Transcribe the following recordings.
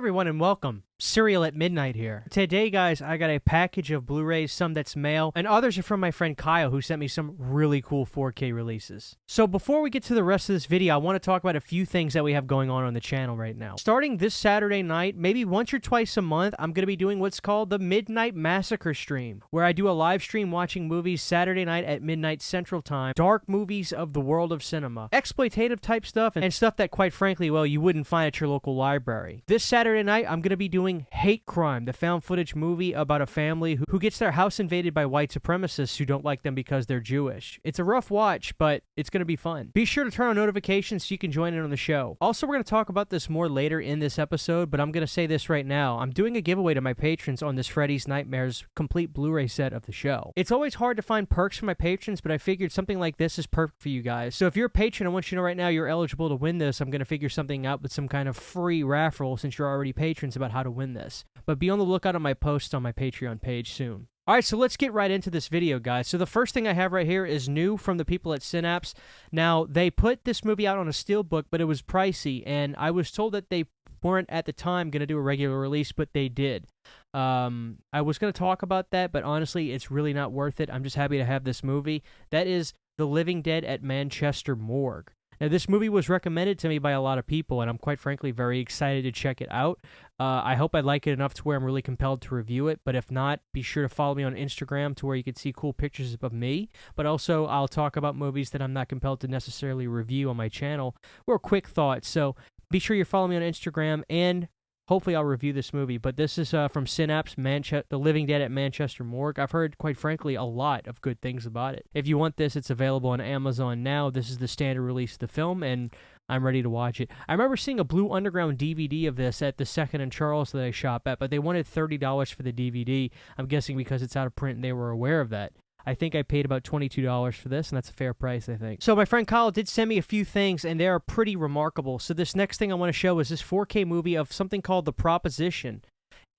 everyone, and welcome. Cereal at Midnight here. Today, guys, I got a package of Blu-rays, some that's mail, and others are from my friend Kyle, who sent me some really cool 4K releases. So before we get to the rest of this video, I want to talk about a few things that we have going on the channel right now. Starting this Saturday night, maybe once or twice a month, I'm going to be doing what's called the Midnight Massacre stream, where I do a live stream watching movies Saturday night at midnight Central Time, dark movies of the world of cinema, exploitative type stuff, and stuff that, quite frankly, well, you wouldn't find at your local library. This Saturday night, I'm going to be doing Hate Crime, the found footage movie about a family who gets their house invaded by white supremacists who don't like them because they're Jewish. It's a rough watch, but it's going to be fun. Be sure to turn on notifications so you can join in on the show. Also, we're going to talk about this more later in this episode, but I'm going to say this right now. I'm doing a giveaway to my patrons on this Freddy's Nightmares complete Blu-ray set of the show. It's always hard to find perks for my patrons, but I figured something like this is perfect for you guys. So if you're a patron, I want you to know right now you're eligible to win this. I'm going to figure something out with some kind of free raffle since you're already patrons about how to win this. But be on the lookout on my posts on my Patreon page soon. Alright, so let's get right into this video, guys. So the first thing I have right here is new from the people at Synapse. Now, they put this movie out on a steelbook, but it was pricey, and I was told that they weren't at the time going to do a regular release, but they did. I was going to talk about that, but honestly, it's really not worth it. I'm just happy to have this movie. That is The Living Dead at Manchester Morgue. Now, this movie was recommended to me by a lot of people, and I'm quite frankly very excited to check it out. I hope I like it enough to where I'm really compelled to review it, but if not, be sure to follow me on Instagram to where you can see cool pictures of me, but also I'll talk about movies that I'm not compelled to necessarily review on my channel, or quick thoughts, so be sure you follow me on Instagram, and hopefully I'll review this movie. But this is from Synapse, The Living Dead at Manchester Morgue. I've heard, quite frankly, a lot of good things about it. If you want this, it's available on Amazon now. This is the standard release of the film, and I'm ready to watch it. I remember seeing a Blue Underground DVD of this at the Second and Charles that I shop at, but they wanted $30 for the DVD. I'm guessing because it's out of print and they were aware of that. I think I paid about $22 for this, and that's a fair price, I think. So my friend Kyle did send me a few things, and they are pretty remarkable. So this next thing I want to show is this 4K movie of something called The Proposition.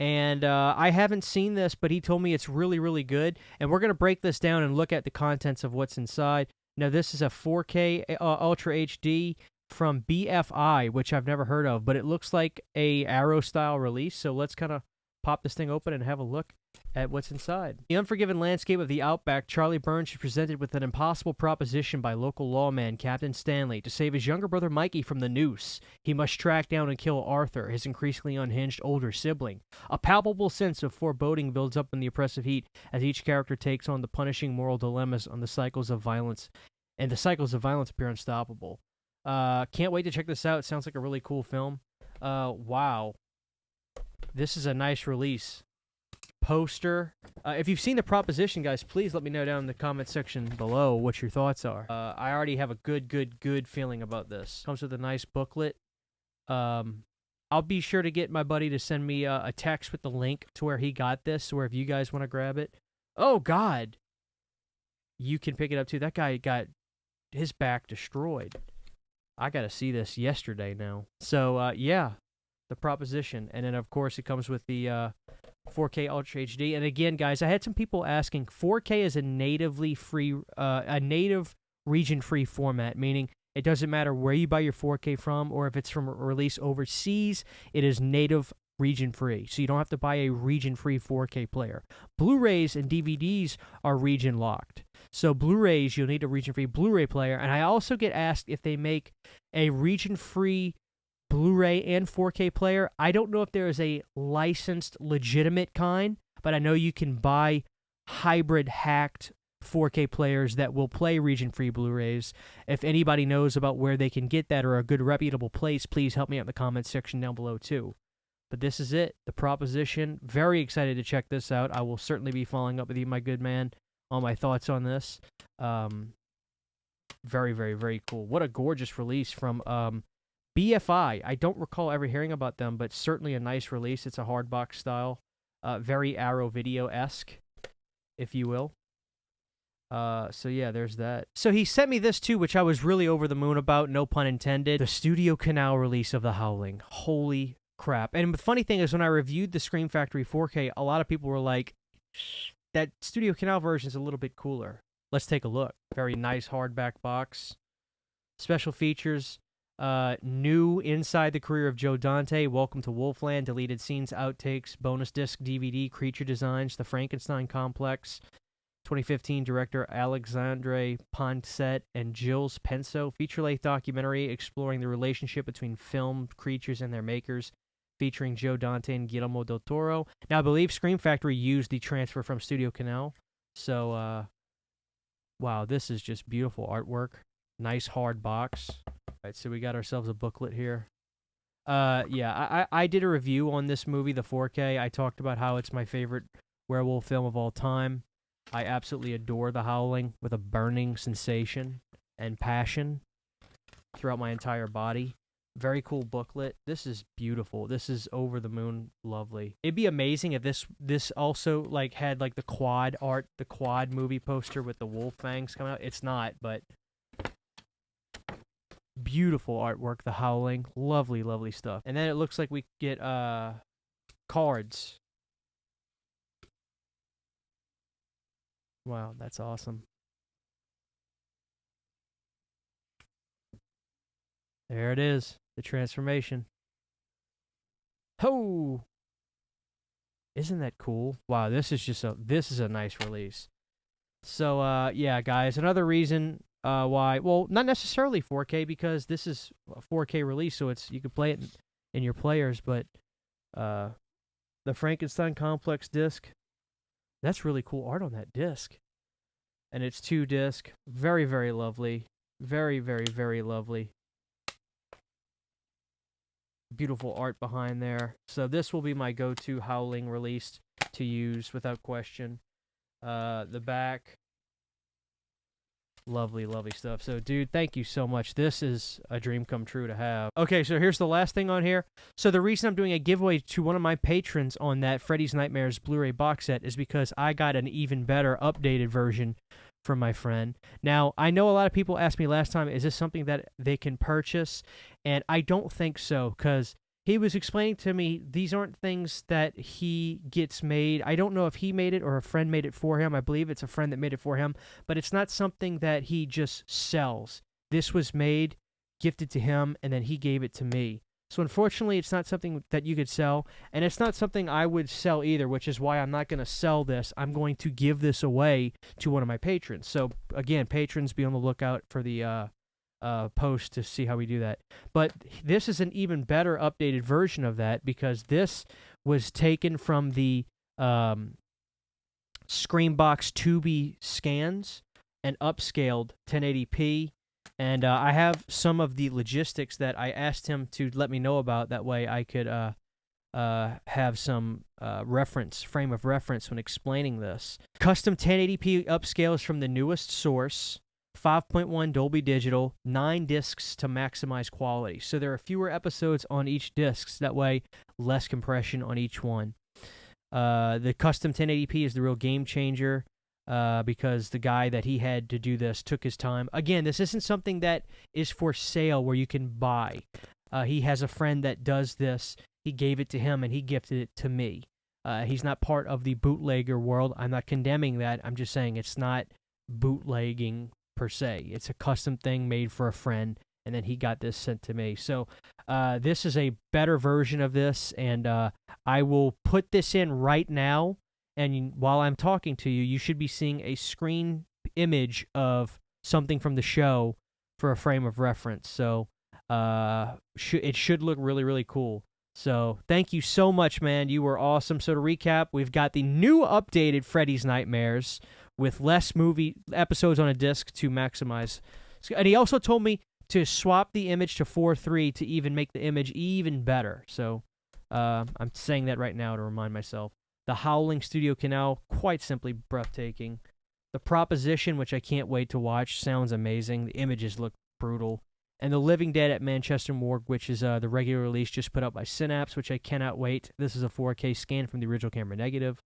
And I haven't seen this, but he told me it's really, really good. And we're going to break this down and look at the contents of what's inside. Now, this is a 4K Ultra HD from BFI, which I've never heard of, but it looks like a Arrow-style release. So let's kind of pop this thing open and have a look at what's inside. The unforgiving landscape of the outback, Charlie Burns is presented with an impossible proposition by local lawman Captain Stanley. To save his younger brother Mikey from the noose, he must track down and kill Arthur, his increasingly unhinged older sibling. A palpable sense of foreboding builds up in the oppressive heat as each character takes on the punishing moral dilemmas on the cycles of violence, and the cycles of violence appear unstoppable. Can't wait to check this out. It sounds like a really cool film. Wow. This is a nice release. Poster. If you've seen The Proposition, guys, please let me know down in the comment section below what your thoughts are. I already have a good feeling about this. Comes with a nice booklet. I'll be sure to get my buddy to send me a text with the link to where he got this, where if you guys want to grab it. Oh, God. You can pick it up, too. That guy got his back destroyed. I got to see this yesterday now. So, yeah. The Proposition. And then, of course, it comes with the 4K Ultra HD. And again, guys, I had some people asking, 4K is a natively free, a native region-free format, meaning it doesn't matter where you buy your 4K from or if it's from a release overseas, it is native region-free. So you don't have to buy a region-free 4K player. Blu-rays and DVDs are region-locked. So Blu-rays, you'll need a region-free Blu-ray player. And I also get asked if they make a region-free Blu-ray and 4K player. I don't know if there is a licensed, legitimate kind, but I know you can buy hybrid hacked 4K players that will play region-free Blu-rays. If anybody knows about where they can get that or a good reputable place, please help me out in the comments section down below too. But this is it, The Proposition. Very excited to check this out. I will certainly be following up with you, my good man, on my thoughts on this. Very cool. What a gorgeous release from BFI. I don't recall ever hearing about them, but certainly a nice release. It's a hardbox style, very Arrow Video-esque, if you will. So yeah, there's that. So he sent me this too, which I was really over the moon about, no pun intended. The Studio Canal release of The Howling. Holy crap. And the funny thing is, when I reviewed the Scream Factory 4K, a lot of people were like, that Studio Canal version is a little bit cooler. Let's take a look. Very nice hardback box. Special features. New Inside the Career of Joe Dante, Welcome to Wolfland, deleted scenes, outtakes, bonus disc, DVD, creature designs, The Frankenstein Complex, 2015 director Alexandre Poncet and Gilles Penso, feature-length documentary exploring the relationship between film creatures and their makers, featuring Joe Dante and Guillermo del Toro. Now, I believe Scream Factory used the transfer from Studio Canal, so, wow, this is just beautiful artwork. Nice hard box. All right, so we got ourselves a booklet here. Yeah, I did a review on this movie, the 4K. I talked about how it's my favorite werewolf film of all time. I absolutely adore The Howling with a burning sensation and passion throughout my entire body. Very cool booklet. This is beautiful. This is over the moon lovely. It'd be amazing if this also like had like the quad art, the quad movie poster with the wolf fangs coming out. It's not, but beautiful artwork. The Howling, lovely, lovely stuff. And then it looks like we get cards. Wow, that's awesome. There it is, the transformation. Ho! Isn't that cool? Wow, this is a nice release. So yeah, guys, another reason why, well, not necessarily 4K because this is a 4K release, so you can play it in your players, but the Frankenstein Complex disc, that's really cool art on that disc. And it's 2 disc, very, very lovely. Very, very, very lovely. Beautiful art behind there. So this will be my go-to Howling release to use without question. The back, lovely, lovely stuff. So, dude, thank you so much. This is a dream come true to have. Okay, so here's the last thing on here. So the reason I'm doing a giveaway to one of my patrons on that Freddy's Nightmares Blu-ray box set is because I got an even better updated version from my friend. Now, I know a lot of people asked me last time, is this something that they can purchase? And I don't think so, because he was explaining to me these aren't things that he gets made. I don't know if he made it or a friend made it for him. I believe it's a friend that made it for him, but it's not something that he just sells. This was made, gifted to him, and then he gave it to me. So unfortunately, it's not something that you could sell, and it's not something I would sell either, which is why I'm not going to sell this. I'm going to give this away to one of my patrons. So again, patrons, be on the lookout for the post to see how we do that. But this is an even better updated version of that because this was taken from the Screambox 2B scans and upscaled 1080p. And I have some of the logistics that I asked him to let me know about. That way I could have some frame of reference when explaining this. Custom 1080p upscales from the newest source, 5.1 Dolby Digital, 9 discs to maximize quality. So there are fewer episodes on each disc. So that way, less compression on each one. The custom 1080p is the real game changer. Because the guy that he had to do this took his time. Again, this isn't something that is for sale where you can buy. He has a friend that does this. He gave it to him, and he gifted it to me. He's not part of the bootlegger world. I'm not condemning that. I'm just saying it's not bootlegging per se. It's a custom thing made for a friend, and then he got this sent to me. So this is a better version of this, and I will put this in right now. And while I'm talking to you, you should be seeing a screen image of something from the show for a frame of reference. So it should look really, really cool. So thank you so much, man. You were awesome. So to recap, we've got the new updated Freddy's Nightmares with less movie episodes on a disc to maximize. And he also told me to swap the image to 4:3 to even make the image even better. So I'm saying that right now to remind myself. The Howling Studio Canal, quite simply breathtaking. The Proposition, which I can't wait to watch, sounds amazing. The images look brutal. And The Living Dead at Manchester Morgue, which is the regular release just put out by Synapse, which I cannot wait. This is a 4K scan from the original camera negative.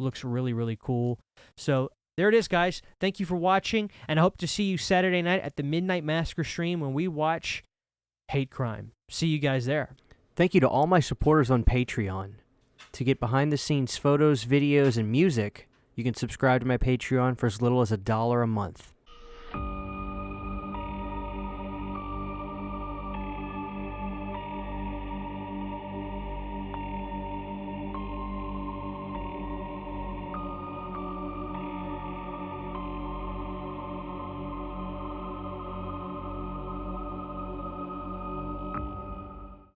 Looks really, really cool. So there it is, guys. Thank you for watching, and I hope to see you Saturday night at the Midnight Massacre stream when we watch Hate Crime. See you guys there. Thank you to all my supporters on Patreon. To get behind-the-scenes photos, videos, and music, you can subscribe to my Patreon for as little as $1 a month.